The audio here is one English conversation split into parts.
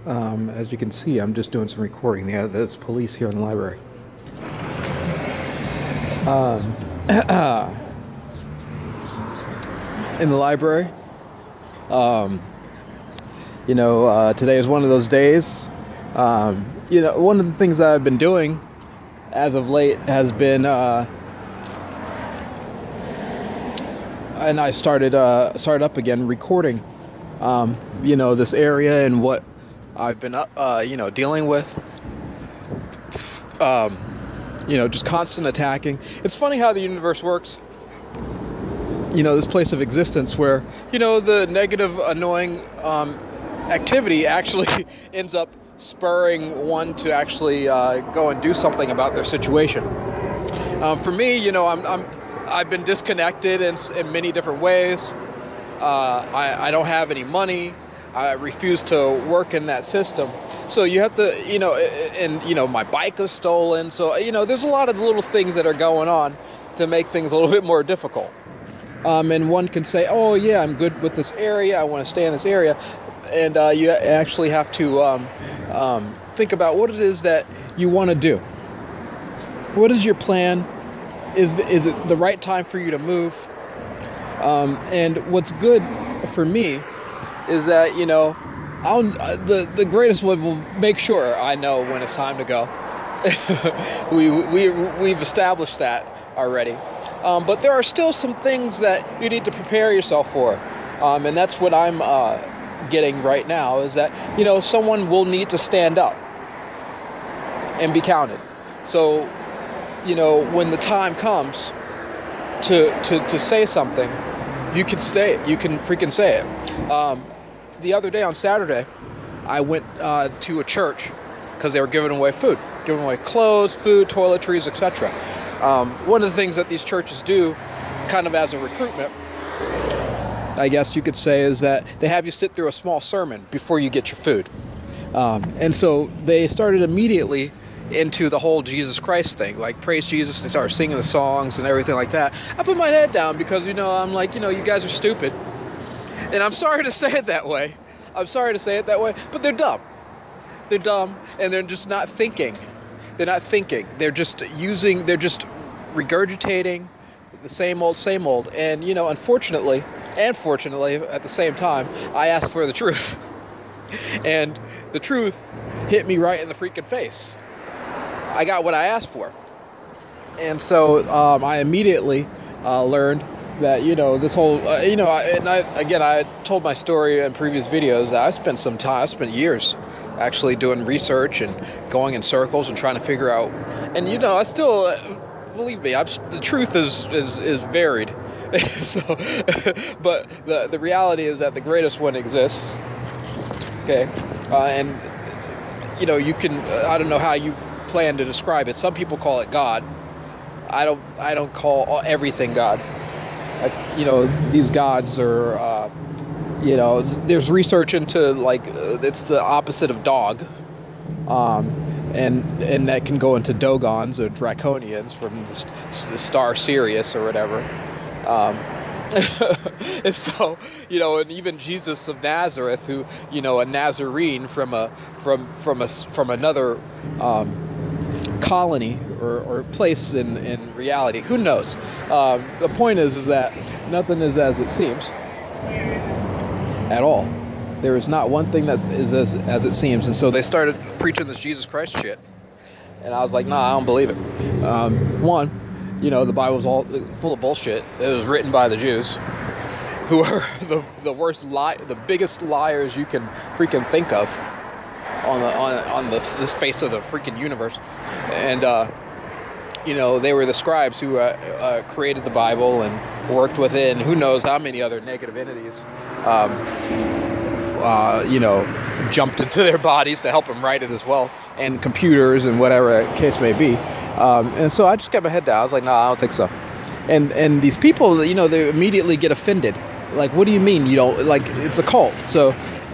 As you can see, I'm just doing some recording. Yeah, there's police here in the library. In the library, today is one of those days. One of the things that I've been doing as of late has been, and I started up again recording, this area and what I've been, dealing with. Just constant attacking. It's funny how the universe works. This place of existence where, the negative, annoying activity actually ends up spurring one to actually go and do something about their situation. For me, I've been disconnected in many different ways. I don't have any money. I refuse to work in that system. So you have to, my bike is stolen. So, there's a lot of little things that are going on to make things a little bit more difficult. And one can say, oh, yeah, I'm good with this area. I want to stay in this area. And you actually have to think about what it is that you want to do. What is your plan? Is it the right time for you to move? And what's good for me is that, the greatest one will make sure I know when it's time to go. We've established that already. But there are still some things that you need to prepare yourself for. And that's what I'm getting right now, is that, someone will need to stand up and be counted. So, when the time comes to say something, you can say it. You can freaking say it. The other day on Saturday, I went to a church because they were giving away food, giving away clothes, food, toiletries, etc. One of the things that these churches do, kind of as a recruitment, I guess you could say, is that they have you sit through a small sermon before you get your food. And so they started immediately into the whole Jesus Christ thing, like praise Jesus. They started singing the songs and everything like that. I put my head down because, I'm like, you guys are stupid. And I'm sorry to say it that way. But they're dumb. They're dumb, and they're just not thinking. They're not thinking. They're just regurgitating the same old. And, unfortunately, and fortunately, at the same time, I asked for the truth. And the truth hit me right in the freaking face. I got what I asked for. And so I immediately learned that, this whole, I told my story in previous videos. I spent years actually doing research and going in circles and trying to figure out. And, I still, believe me, the truth is varied. So, but the reality is that the greatest one exists. Okay. And, you can, I don't know how you plan to describe it. Some people call it God. I don't call everything God. These gods are, there's research into, it's the opposite of dog. And that can go into Dogons or Draconians from the star Sirius or whatever. And so, and even Jesus of Nazareth, who, a Nazarene from another colony or place in reality. Who knows? The point is that nothing is as it seems at all. There is not one thing that is as it seems. And so they started preaching this Jesus Christ shit. And I was like, nah, I don't believe it. One, the Bible's all full of bullshit. It was written by the Jews, who are the worst the biggest liars you can freaking think of on this face of the freaking universe. And they were the scribes who created the Bible and worked within who knows how many other negative entities, jumped into their bodies to help them write it as well, and computers and whatever the case may be. And so I just kept my head down. I was like, nah, I don't think so. And these people, they immediately get offended. Like, what do you mean you don't, like, it's a cult. So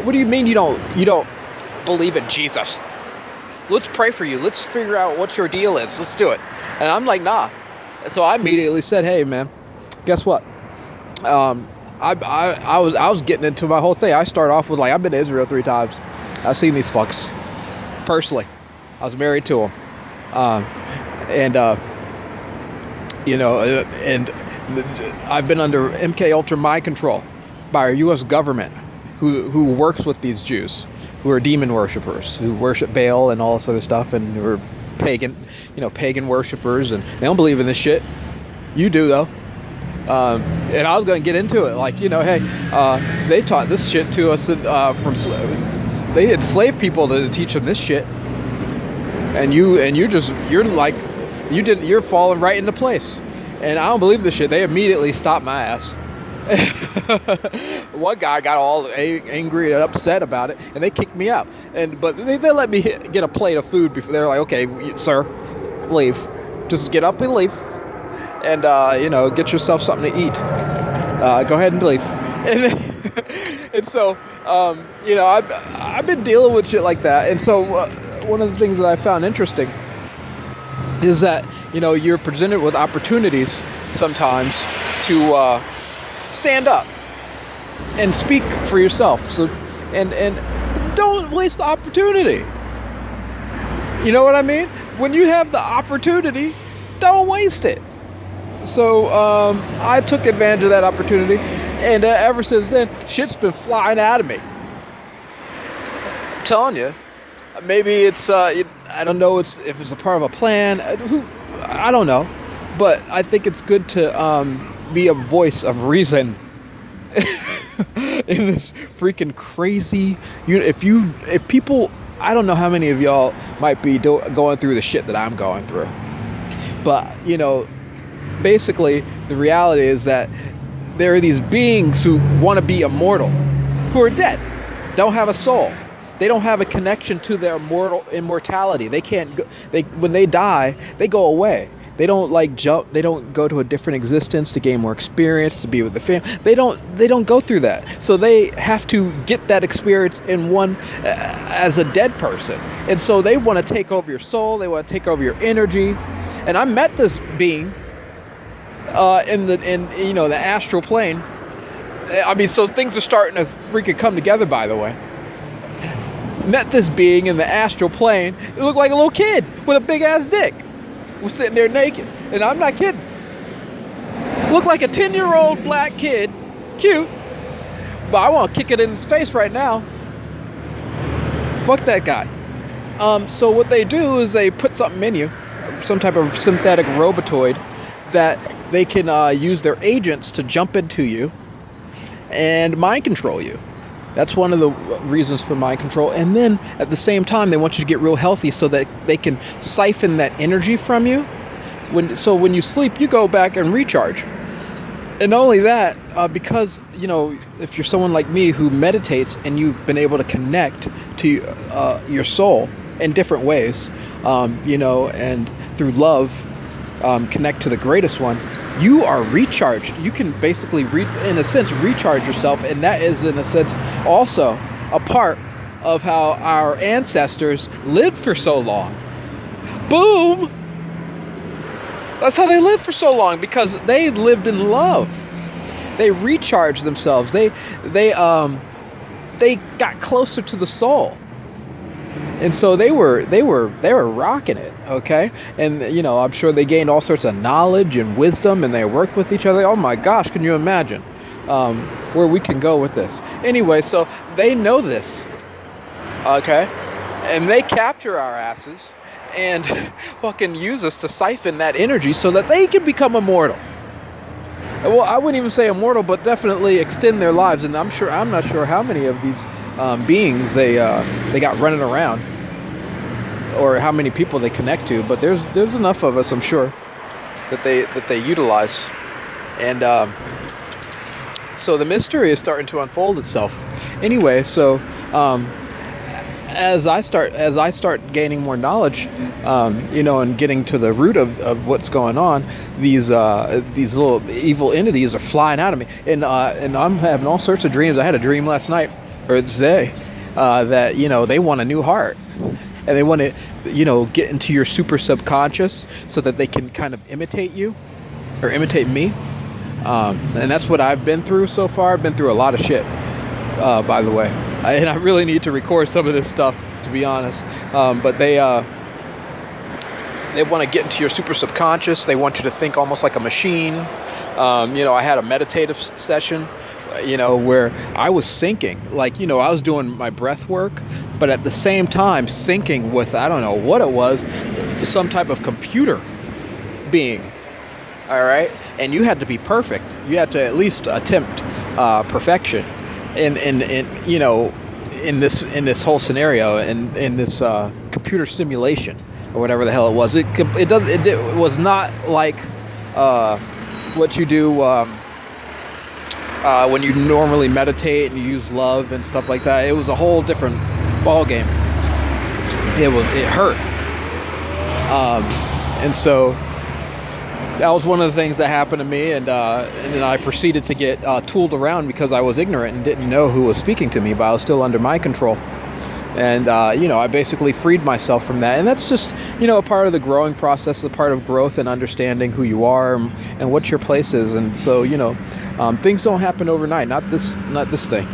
what do you mean you don't believe in Jesus? Let's pray for you. Let's figure out what your deal is. Let's do it. And I'm like, nah. And so I immediately said, hey, man, guess what? I was getting into my whole thing. I start off with like, I've been to Israel 3 times. I've seen these fucks personally. I was married to them, and I've been under MK Ultra mind control by our U.S. government, who works with these Jews, who are demon worshippers, who worship Baal and all this other stuff, and who are pagan worshippers, and they don't believe in this shit. You do though. And I was going to get into it, like, hey, they taught this shit to us they enslaved people to teach them this shit, and you're falling right into place. And I don't believe this shit. They immediately stopped my ass. One guy got all angry and upset about it, and they kicked me out. But they let me get a plate of food before. They're like, okay, sir, leave. Just get up and leave. And get yourself something to eat. Go ahead and leave. And so I've been dealing with shit like that. And so one of the things that I found interesting is that you're presented with opportunities sometimes to stand up and speak for yourself. So and don't waste the opportunity. You know what I mean? When you have the opportunity, don't waste it. So I took advantage of that opportunity, and ever since then, shit's been flying out of me. I'm telling you, maybe it's I don't know if it's a part of a plan. I don't know, but I think it's good to be a voice of reason in this freaking crazy. If people, I don't know how many of y'all might be going through the shit that I'm going through, but basically, the reality is that there are these beings who want to be immortal, who are dead, don't have a soul. They don't have a connection to their immortality. They can't go. When they die, they go away. They don't jump. They don't go to a different existence to gain more experience, to be with the family. They don't go through that. So they have to get that experience in one as a dead person. And so they want to take over your soul. They want to take over your energy. And I met this being in the astral plane. I mean, so things are starting to freaking come together, by the way. Met this being in the astral plane. It looked like a little kid with a big ass dick. Was sitting there naked, and I'm not kidding. Looked like a 10-year-old black kid, cute, but I want to kick it in his face right now. Fuck that guy. So what they do is they put something in you, some type of synthetic robotoid, that they can use their agents to jump into you and mind control you. That's one of the reasons for mind control. And then at the same time, they want you to get real healthy so that they can siphon that energy from you. So when you sleep, you go back and recharge. And not only that, because, if you're someone like me who meditates and you've been able to connect to your soul in different ways, and through love, connect to the greatest one, you are recharged. You can basically, in a sense, recharge yourself. And that is, in a sense, also a part of how our ancestors lived for so long. Boom! That's how they lived for so long, because they lived in love. They recharged themselves. They got closer to the soul. And so they were rocking it, okay? And, I'm sure they gained all sorts of knowledge and wisdom, and they worked with each other. Oh my gosh, can you imagine where we can go with this? Anyway, so they know this, okay? And they capture our asses and fucking use us to siphon that energy so that they can become immortal. Well, I wouldn't even say immortal, but definitely extend their lives. And I'm not sure how many of these beings they got running around, or how many people they connect to. But there's enough of us, I'm sure, that they utilize. And so the mystery is starting to unfold itself. Anyway, so as I start gaining more knowledge, and getting to the root of what's going on, these little evil entities are flying out of me, and I'm having all sorts of dreams. I had a dream last night, or today, that they want a new heart, and they want to get into your super subconscious so that they can kind of imitate you, or imitate me. And that's what I've been through so far. I've been through a lot of shit, by the way. And I really need to record some of this stuff, to be honest. But they want to get into your super subconscious. They want you to think almost like a machine. I had a meditative session, where I was syncing. Like, I was doing my breath work, but at the same time syncing with, I don't know what it was, some type of computer being. All right. And you had to be perfect. You had to at least attempt perfection in this whole scenario, in this computer simulation or whatever the hell it was. It was not like what you do when you normally meditate and you use love and stuff like that. It was a whole different ball game. It hurt. And so that was one of the things that happened to me, and then I proceeded to get tooled around because I was ignorant and didn't know who was speaking to me, but I was still under my control. And, I basically freed myself from that. And that's just, a part of the growing process, a part of growth and understanding who you are and what your place is. And so, things don't happen overnight, not this thing.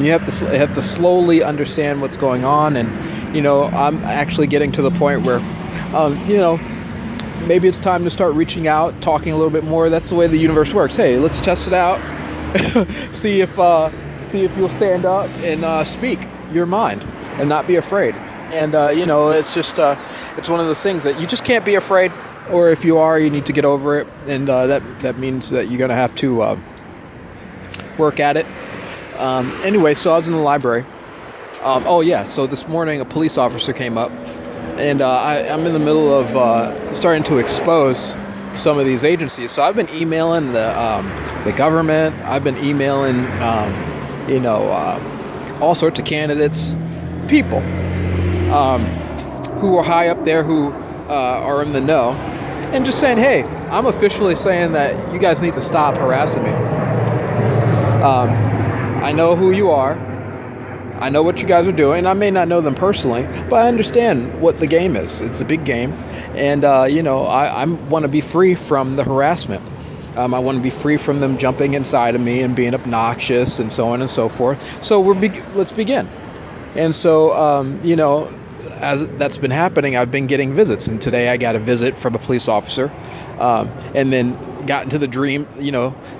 You have to slowly understand what's going on. And, I'm actually getting to the point where, maybe it's time to start reaching out, talking a little bit more. That's the way the universe works. Hey, let's test it out. see if you'll stand up and speak your mind and not be afraid. And it's just it's one of those things that you just can't be afraid, or if you are, you need to get over it. And that means that you're gonna have to work at it. Anyway, so I was in the library. So this morning a police officer came up. And I'm in the middle of starting to expose some of these agencies. So I've been emailing the government. I've been emailing, all sorts of candidates, people who are high up there, who are in the know, and just saying, hey, I'm officially saying that you guys need to stop harassing me. I know who you are. I know what you guys are doing. I may not know them personally, but I understand what the game is. It's a big game. And, I want to be free from the harassment. I want to be free from them jumping inside of me and being obnoxious and so on and so forth. So let's begin. And so, as that's been happening, I've been getting visits. And today I got a visit from a police officer, and then got into the dream,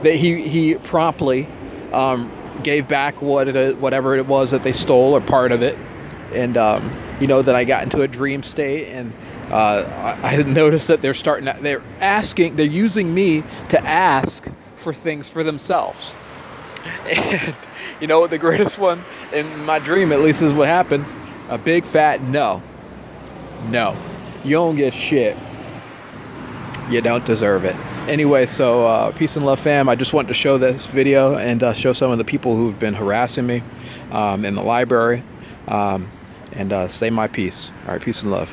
that he promptly gave back whatever it was that they stole, or part of it. And that I got into a dream state, and I noticed that they're using me to ask for things for themselves. And the greatest one in my dream, at least, is what happened: a big fat no. You don't get shit. You don't deserve it. Anyway, so peace and love, fam. I just wanted to show this video and show some of the people who've been harassing me in the library, and say my piece. All right, peace and love.